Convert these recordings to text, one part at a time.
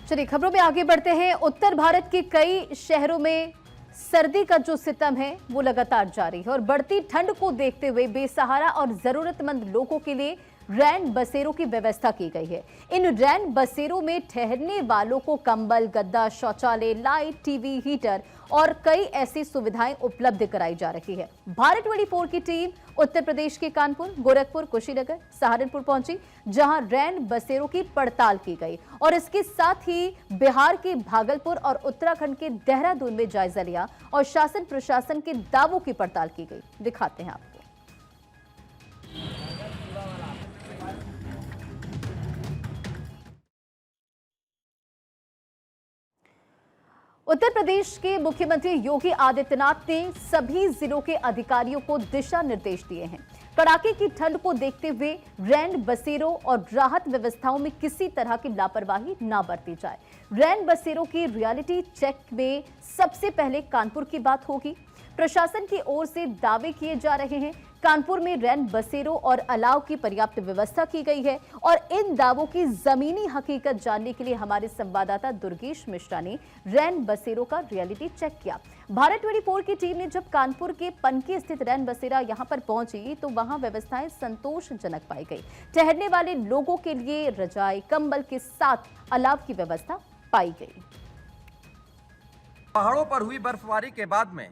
चलिए खबरों में आगे बढ़ते हैं। उत्तर भारत के कई शहरों में सर्दी का जो सितम है वो लगातार जारी है और बढ़ती ठंड को देखते हुए बेसहारा और जरूरतमंद लोगों के लिए रैन बसेरों की व्यवस्था की गई है। इन रैन बसेरों में ठहरने वालों को कंबल, गद्दा, शौचालय, लाइट, टीवी, हीटर और कई ऐसी सुविधाएं उपलब्ध कराई जा रही है। भारत 24 की टीम उत्तर प्रदेश के कानपुर, गोरखपुर, कुशीनगर, सहारनपुर पहुंची, जहां रैन बसेरों की पड़ताल की गई और इसके साथ ही बिहार के भागलपुर और उत्तराखंड के देहरादून में जायजा लिया और शासन प्रशासन के दावों की पड़ताल की गई। दिखाते हैं आपको। उत्तर प्रदेश के मुख्यमंत्री योगी आदित्यनाथ ने सभी जिलों के अधिकारियों को दिशा निर्देश दिए हैं। कड़ाके की ठंड को देखते हुए रैन बसेरों और राहत व्यवस्थाओं में किसी तरह की लापरवाही ना बरती जाए। रैन बसेरों की रियलिटी चेक में सबसे पहले कानपुर की बात होगी। प्रशासन की ओर से दावे किए जा रहे हैं। कानपुर में रैन बसेरों और अलाव की पर्याप्त व्यवस्था की गई है और इन दावों की जमीनी हकीकत जानने के लिए हमारे संवाददाता दुर्गेश मिश्रा ने रैन बसेरों का रियलिटी चेक किया। भारत 24 की टीम ने जब कानपुर के पनकी स्थित रैन बसेरा यहां पर पहुंची तो वहां व्यवस्थाएं संतोषजनक पाई गई। ठहरने वाले लोगों के लिए रजाई, कंबल के साथ अलाव की व्यवस्था पाई गई। पहाड़ों पर हुई बर्फबारी के बाद में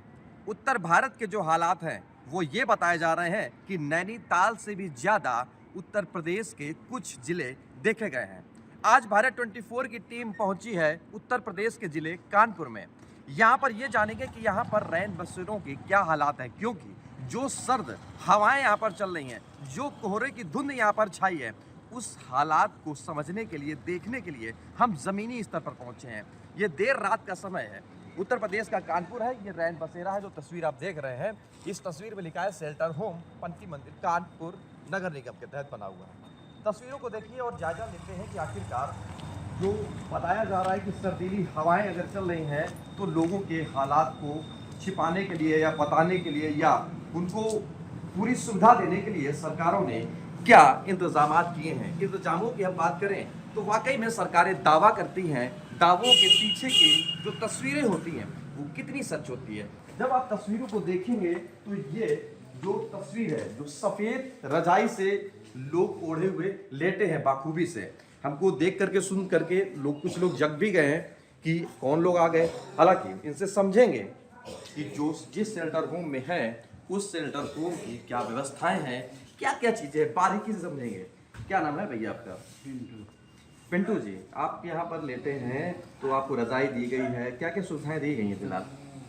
उत्तर भारत के जो हालात हैं वो ये बताए जा रहे हैं कि नैनीताल से भी ज़्यादा उत्तर प्रदेश के कुछ जिले देखे गए हैं। आज भारत 24 की टीम पहुंची है उत्तर प्रदेश के जिले कानपुर में। यहाँ पर ये जानेंगे कि यहाँ पर रैन बसेरों के क्या हालात हैं, क्योंकि जो सर्द हवाएं यहाँ पर चल रही हैं, जो कोहरे की धुंध यहाँ पर छाई है, उस हालात को समझने के लिए, देखने के लिए हम ज़मीनी स्तर पर पहुँचे हैं। ये देर रात का समय है, उत्तर प्रदेश का कानपुर है। ये रैन बसेरा है जो तस्वीर आप देख रहे हैं। इस तस्वीर में लिखा है शेल्टर होम पनकी मंदिर कानपुर नगर निगम के तहत बना हुआ है। तस्वीरों को देखिए और जायजा लेते हैं कि आखिरकार जो बताया जा रहा है कि सर्दीली हवाएं अगर चल रही हैं तो लोगों के हालात को छिपाने के लिए या बताने के लिए या उनको पूरी सुविधा देने के लिए सरकारों ने क्या इंतजाम किए हैं। इंतजामों की हम बात करें तो वाकई में सरकारें दावा करती हैं, दावों के पीछे की जो तस्वीरें होती हैं वो कितनी सच होती है। जब आप तस्वीरों को देखेंगे तो ये जो तस्वीर है, जो सफेद रजाई से लोग ओढ़े हुए लेटे हैं बाखूबी से, हमको देख करके सुन करके कुछ लोग जग भी गए हैं कि कौन लोग आ गए। हालांकि इनसे समझेंगे कि जो जिस शेल्टर होम में है उस शेल्टर होम की क्या व्यवस्थाएं हैं, क्या क्या चीजें बारीकी से समझेंगे। क्या नाम है भैया आपका? पिंटू जी, आप यहाँ पर लेटे हैं तो आपको रजाई दी गई है, क्या क्या सुविधाएं दी गई हैं फिलहाल?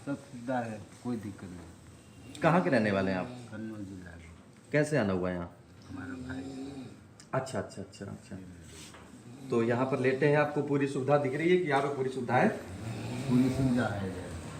सब सुविधा है, कोई दिक्कत नहीं। कहाँ के रहने वाले हैं आप? कन्नौज जिला है। कैसे आना हुआ यहाँ? हमारा भाई। अच्छा अच्छा अच्छा अच्छा। तो यहाँ पर लेटे हैं, आपको पूरी सुविधा दिख रही है कि यहाँ पे पूरी सुविधा है? पूरी सुविधा है,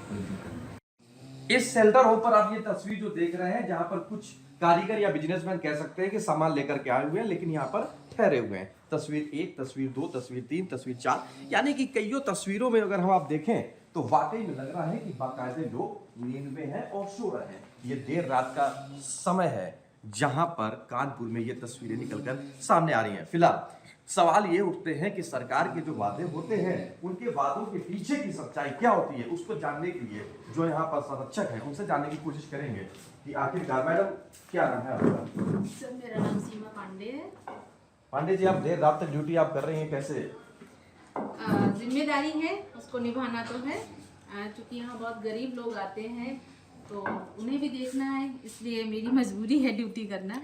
कोई दिक्कत नहीं। इस शेल्टर होम पर आप ये तस्वीर जो देख रहे हैं, जहाँ पर कुछ कारीगर या बिजनेसमैन कह सकते हैं कि सामान लेकर के आए हुए हैं, लेकिन यहाँ पर ठहरे हुए हैं। तस्वीर 1, तस्वीर 2, तस्वीर 3, तस्वीर 4, यानी कि कईयों तस्वीरों में अगर हम आप देखें तो वाकई में लग रहा है कि बाकायदे लोग नींद में हैं और सो रहे हैं। ये देर रात का समय है जहां पर कानपुर में ये तस्वीरें निकलकर सामने आ रही हैं। फिलहाल सवाल ये उठते हैं कि सरकार के जो वादे होते हैं उनके वादों के पीछे की सच्चाई क्या होती है, उसको जानने के लिए जो यहाँ पर संरक्षक है उनसे जानने की कोशिश करेंगे कि आखिरकार। मैडम, क्या नाम है आपका? सर, मेरा नाम सीमा पांडे है। पांडे जी, आप देर रात तक ड्यूटी आप कर रही हैं, कैसे? जिम्मेदारी है, उसको निभाना तो है। क्योंकि यहाँ बहुत गरीब लोग आते हैं तो उन्हें भी देखना है, इसलिए मेरी मजबूरी है ड्यूटी करना।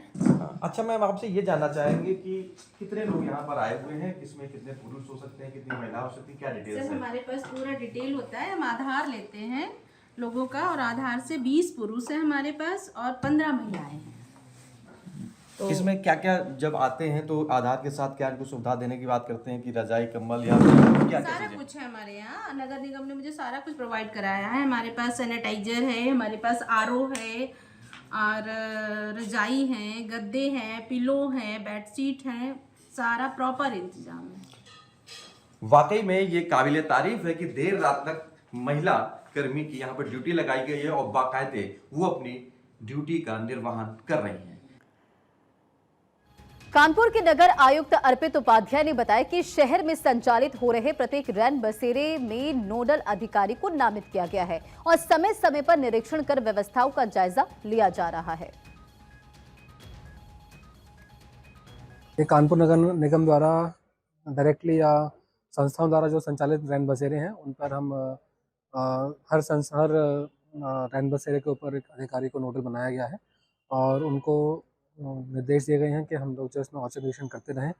अच्छा मैम, आपसे ये जानना चाहेंगे कि कितने लोग यहाँ पर आए हुए हैं, किसमें कितने पुरुष हो सकते हैं, कितनी महिला हो सकती है, क्या डिटेल्स है? सर, हमारे पास पूरा डिटेल होता है। हम आधार लेते हैं लोगों का और आधार से 20 पुरुष है हमारे पास और 15 महिलाएं हैं। तो इसमें क्या क्या जब आते हैं तो आधार के साथ क्या इनको सुविधा देने की बात करते हैं कि रजाई, कंबल या क्या सारा कुछ है हमारे यहाँ। नगर निगम ने मुझे सारा कुछ प्रोवाइड कराया है। हमारे पास सैनिटाइजर है, हमारे पास आरओ है और रजाई है, गद्दे हैं, पिलो हैं, बेडशीट हैं, सारा प्रॉपर इंतजाम है। वाकई में ये काबिले तारीफ है कि देर रात तक महिला कर्मी की यहाँ पर ड्यूटी लगाई गई है और बाकायदे वो अपनी ड्यूटी का निर्वहन कर रही हैं। कानपुर के नगर आयुक्त अर्पित उपाध्याय ने बताया कि शहर में संचालित हो रहे प्रत्येक रैन बसेरे में नोडल अधिकारी को नामित किया गया है और समय समय पर निरीक्षण कर व्यवस्थाओं का जायजा लिया जा रहा है। ये कानपुर नगर निगम द्वारा डायरेक्टली या संस्थाओं द्वारा जो संचालित रैन बसेरे हैं उन पर हम हर रैन बसेरे के ऊपर एक अधिकारी को नोडल बनाया गया है और उनको निर्देश दिए गए हैं कि हम लोग जो इसमें औचक निरीक्षण करते रहें।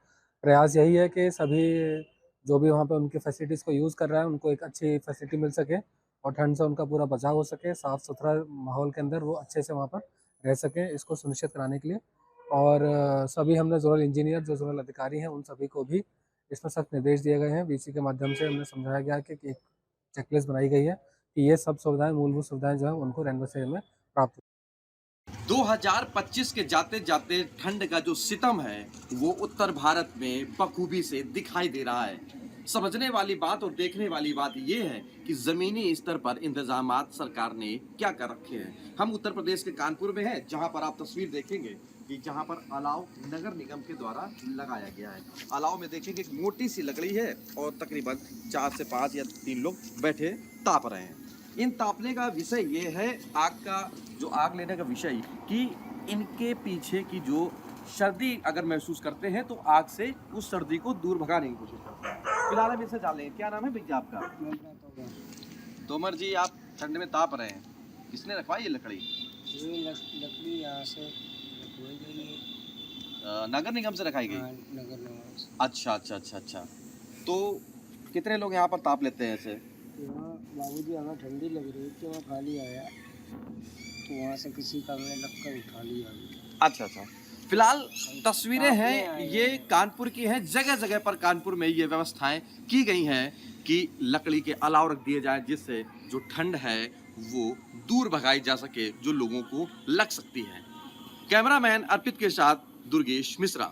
प्रयास यही है कि सभी जो भी वहाँ पे उनकी फैसिलिटीज़ को यूज़ कर रहा है उनको एक अच्छी फैसिलिटी मिल सके और ठंड से उनका पूरा बचाव हो सके, साफ़ सुथरा माहौल के अंदर वो अच्छे से वहाँ पर रह सकें, इसको सुनिश्चित कराने के लिए। और सभी हमने जोनल इंजीनियर जो जोनल अधिकारी हैं उन सभी को भी इसमें सख्त निर्देश दिए गए हैं। वीसी के माध्यम से हमने समझाया गया कि एक चेकलिस्ट बनाई गई है कि ये सब सुविधाएं, मूलभूत सुविधाएं जो है उनको रैन बसेरे में प्राप्त 2025 के जाते जाते ठंड का जो सितम है वो उत्तर भारत में बखूबी से दिखाई दे रहा है। समझने वाली बात और देखने वाली बात ये है कि जमीनी स्तर पर इंतजामात सरकार ने क्या कर रखे हैं। हम उत्तर प्रदेश के कानपुर में हैं, जहां पर आप तस्वीर देखेंगे कि जहां पर अलाव नगर निगम के द्वारा लगाया गया है। अलाव में देखेंगे एक मोटी सी लकड़ी है और तकरीबन 4 से 5 या 3 लोग बैठे ताप रहे हैं। इन तापने का विषय ये है, आग लेने का विषय कि इनके पीछे की जो सर्दी अगर महसूस करते हैं तो आग से उस सर्दी को दूर भगाने की कोशिश करते हैं। फिलहाल हम इससे जान लेंगे, क्या नाम है भैया आपका? तोमर जी, आप ठंड में ताप रहे हैं, किसने रखवाई ये लकड़ी? ये लकड़ी यहाँ से रखवाई गई है, नगर निगम से रखाई गई। नगर निगम से। अच्छा। तो कितने लोग यहाँ पर ताप लेते हैं ऐसे? वहाँ बाबूजी हमें ठंडी लग रही थी, वहाँ खाली आया तो वहाँ से किसी का हमने लक्कर उठा लिया। अच्छा। फिलहाल तस्वीरें हैं ये कानपुर की हैं। जगह जगह पर कानपुर में ये व्यवस्थाएं की गई हैं कि लकड़ी के अलाव रख दिए जाए, जिससे जो ठंड है वो दूर भगाई जा सके जो लोगों को लग सकती है। कैमरामैन अर्पित के साथ दुर्गेश मिश्रा।